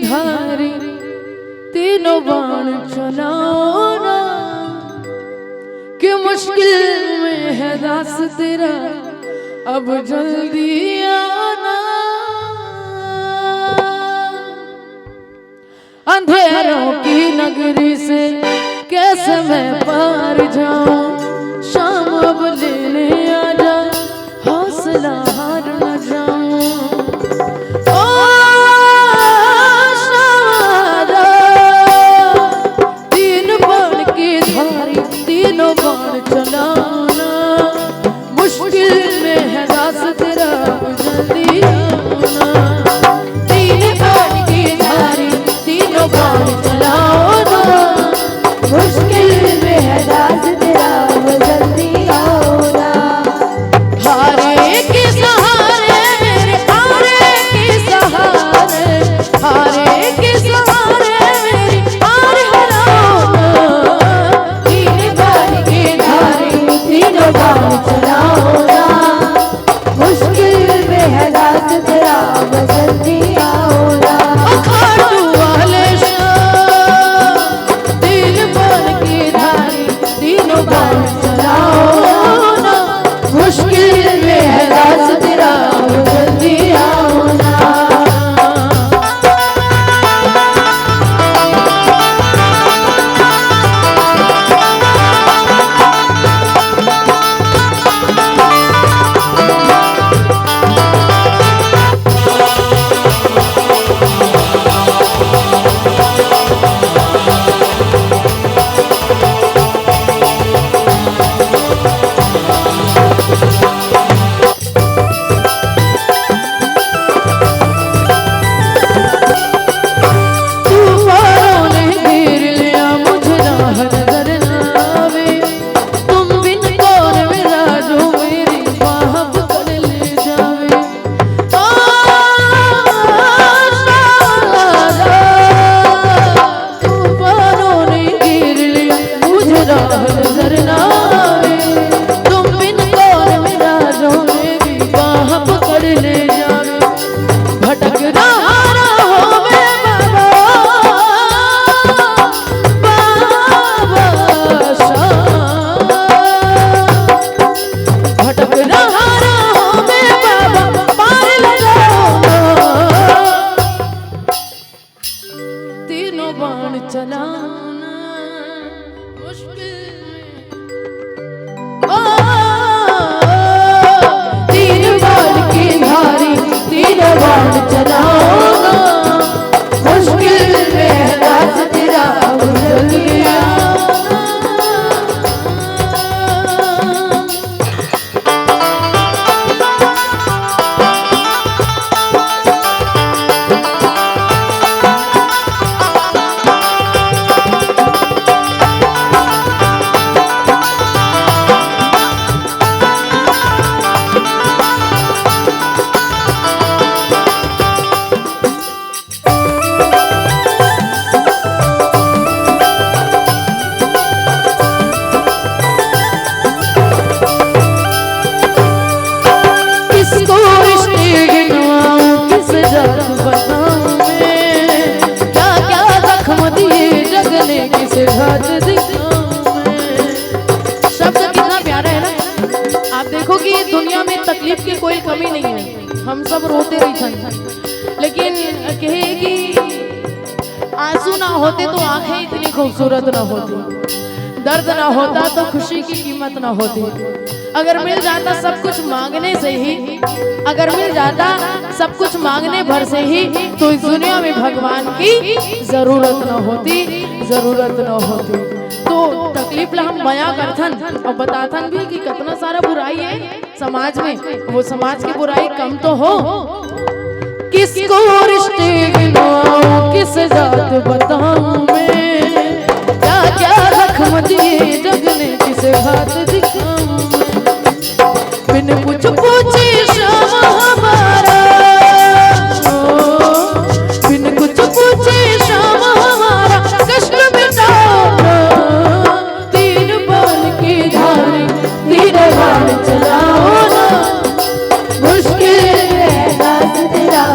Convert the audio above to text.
धारी तीनों बाण चलाओ ना, कि मुश्किल में है दास तेरा अब जल्दी आना। अंधेरों की नगरी से कैसे मैं पार जाऊं, शाम अब लेने आजा हौसला हार न जाऊं। ओ शादा तीन बाण की धारी तीनों बाण चलाना, मुश्किल में है दास तेरा जल्दी आना। तीन बाण की धारी तीनों बाण चलाओ ना, मुश्किल में है दास तेरा जल्दी आओ ना। हारे के सहारे मेरे हारे के सहारे, हारे के सहारे मेरी हार हराओ ना। तीन बाण की धारी तीनों बाण चलाओ ना, मुश्किल में है दास तेरा जल्दी आओ ना। खाटू वाले शाह तीन बाण की धारी तीनों बाण चलाओ ना, मुश्किल में है दास तेरा जल्दी आओ ना। बाण चलाना मुश्किल में, तीन बाण की धारी तीन बाण चलाना, मुश्किल में दास तेरा जल्दी आना। शब्द कितना प्यारा है ना। आप देखो कि दुनिया में तकलीफ की कोई कमी नहीं है, हम सब रोते रही, लेकिन कहे कि आंसू ना होते तो आंखें इतनी खूबसूरत ना होती, दर्द ना होता तो खुशी की कीमत ना होती। अगर मिल जाता सब कुछ मांगने से ही, अगर मिल जाता सब कुछ मांगने भर से ही, तो इस दुनिया में भगवान की जरूरत न होती, जरूरत न होती। तो तकलीफ ला हम बयां करथन और बताथन भी कि कितना सारा बुराई है समाज में, वो समाज की बुराई कम तो हो। किसको रिश्ते गिनाऊं किस जात बताऊं मैं, क्या क्या जख्म दिए जग ने किसे हाथ दिखाऊं। बिन कुछ पूछे शाम हमारा, बिन कुछ पूछे शाम हमारा कष्ट मिटाओ। तीन बाण की धारी तीन बाण चलाओ ना, मुश्किल है दास तेरा